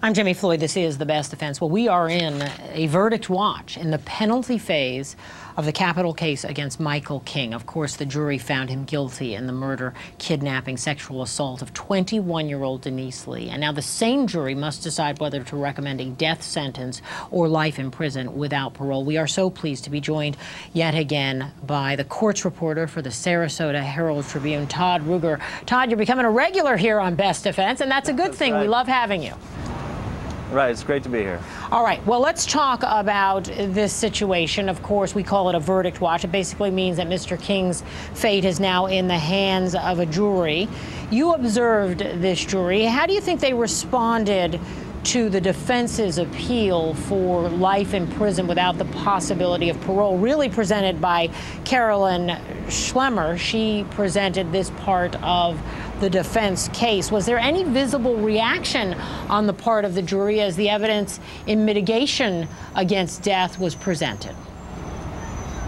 I'm Jami Floyd. This is The Best Defense. Well, we are in a verdict watch in the penalty phase of the capital case against Michael King. Of course, the jury found him guilty in the murder, kidnapping, sexual assault of 21-year-old Denise Lee. And now the same jury must decide whether to recommend a death sentence or life in prison without parole. We are so pleased to be joined yet again by the courts reporter for the Sarasota Herald-Tribune, Todd Ruger. Todd, you're becoming a regular here on Best Defense, and that's a good thing. Right. We love having you. Right, it's great to be here. All right, well, let's talk about this situation. Of course, we call it a verdict watch. It basically means that Mr. King's fate is now in the hands of a jury. You observed this jury. How do you think they responded to the defense's appeal for life in prison without the possibility of parole, really presented by Carolyn Schlemmer? She presented this part of the defense case. Was there any visible reaction on the part of the jury as the evidence in mitigation against death was presented?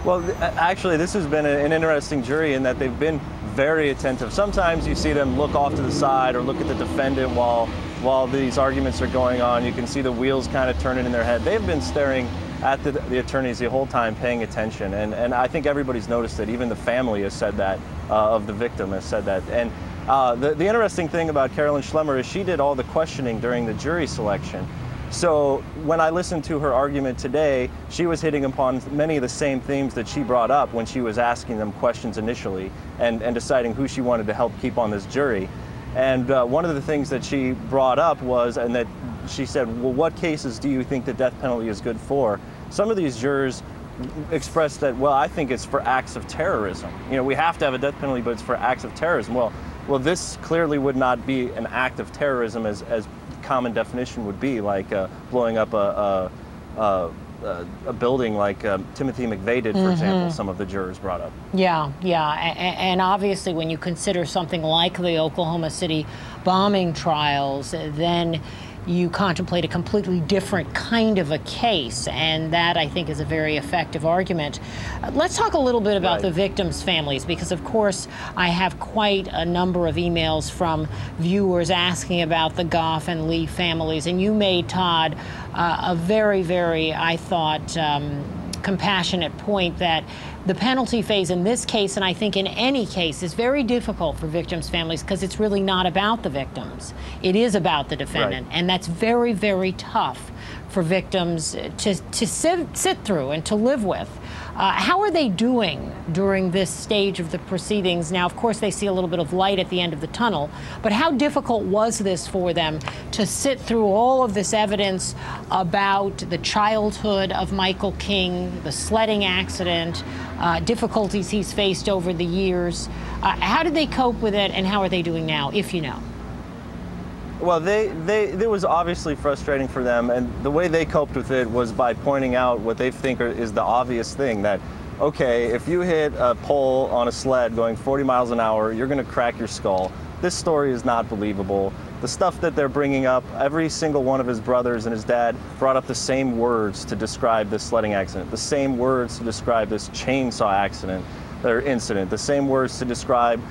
Well, actually, this has been an interesting jury in that they've been very attentive. Sometimes you see them look off to the side or look at the defendant while these arguments are going on. You can see the wheels kind of turning in their head. They've been staring at the attorneys the whole time, paying attention. And I think everybody's noticed it. Even the family has said that, of the victim has said that. And the interesting thing about Carolyn Schlemmer is she did all the questioning during the jury selection. So when I listened to her argument today, she was hitting upon many of the same themes that she brought up when she was asking them questions initially and deciding who she wanted to help keep on this jury. And one of the things that she brought up was, and that she said, well, what cases do you think the death penalty is good for? Some of these jurors expressed that, well, I think it's for acts of terrorism. You know, we have to have a death penalty, but it's for acts of terrorism. Well, this clearly would not be an act of terrorism as common definition would be, like blowing up a building like Timothy McVeigh did, for example, some of the jurors brought up. Yeah. And obviously when you consider something like the Oklahoma City bombing trials, then you contemplate a completely different kind of a case, and that, I think, is a very effective argument. Let's talk a little bit about the victims' families, because, of course, I have quite a number of emails from viewers asking about the Goff and Lee families, and you made, Todd, a very, very, I thought, compassionate point that the penalty phase in this case, and I think in any case, is very difficult for victims' families because it's really not about the victims. It is about the defendant, and that's very, very tough for victims to sit through and to live with. How are they doing during this stage of the proceedings? Now, of course, they see a little bit of light at the end of the tunnel, but how difficult was this for them to sit through all of this evidence about the childhood of Michael King, the sledding accident, difficulties he's faced over the years? How did they cope with it, and how are they doing now, if you know? Well, it was obviously frustrating for them, and the way they coped with it was by pointing out what they think is the obvious thing, that, okay, if you hit a pole on a sled going 40 miles an hour, you're going to crack your skull. This story is not believable. The stuff that they're bringing up, every single one of his brothers and his dad brought up the same words to describe this sledding accident, the same words to describe this chainsaw accident or incident, the same words to describe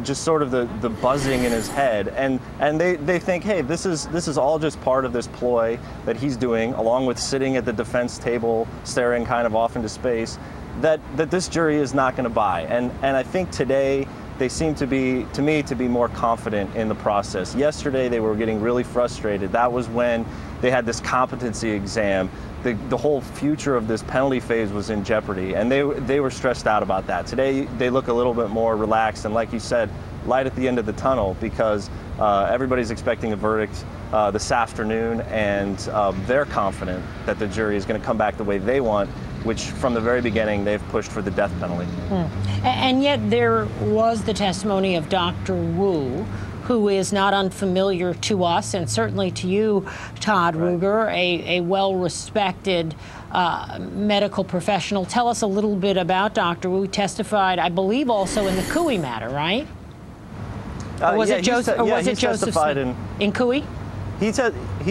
just sort of the buzzing in his head, and they think, hey, this is all just part of this ploy that he's doing, along with sitting at the defense table staring kind of off into space, that this jury is not going to buy. And I think today they seem to be, to me, to be more confident in the process. Yesterday they were getting really frustrated. That was when they had this competency exam. The whole future of this penalty phase was in jeopardy, and they were stressed out about that. Today they look a little bit more relaxed, and like you said, light at the end of the tunnel, because everybody's expecting a verdict this afternoon, and they're confident that the jury is going to come back the way they want, which from the very beginning they've pushed for the death penalty. And yet there was the testimony of Dr. Wu, who is not unfamiliar to us, and certainly to you, Todd Ruger, a well-respected medical professional. Tell us a little bit about Dr. Wu. He testified, I believe, also in the Cooey matter, right? Or was it Joseph? Or was it Joseph Smith? In Cooey? He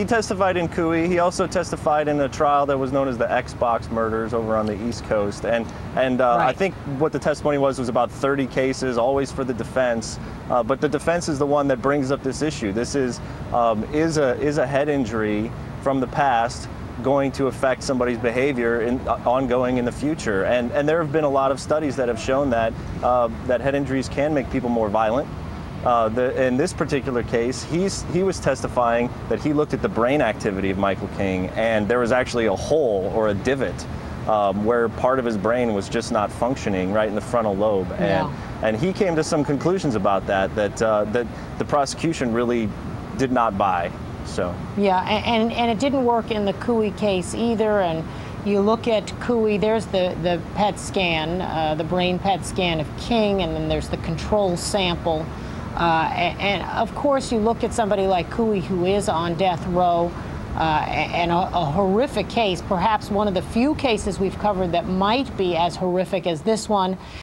testified in Cooey. He also testified in a trial that was known as the Xbox murders over on the East Coast. And right. I think what the testimony was about 30 cases, always for the defense. But the defense is the one that brings up this issue. This is a head injury from the past going to affect somebody's behavior ongoing in the future? And there have been a lot of studies that have shown that that head injuries can make people more violent. In this particular case, he was testifying that he looked at the brain activity of Michael King, and there was actually a hole or a divot where part of his brain was just not functioning right in the frontal lobe. And he came to some conclusions about that the prosecution really did not buy. So yeah, and it didn't work in the Cooey case either. And you look at Cooey, there's the PET scan, the brain PET scan of King, and then there's the control sample. And of course, you look at somebody like Cooey, who is on death row, and a horrific case, perhaps one of the few cases we've covered that might be as horrific as this one.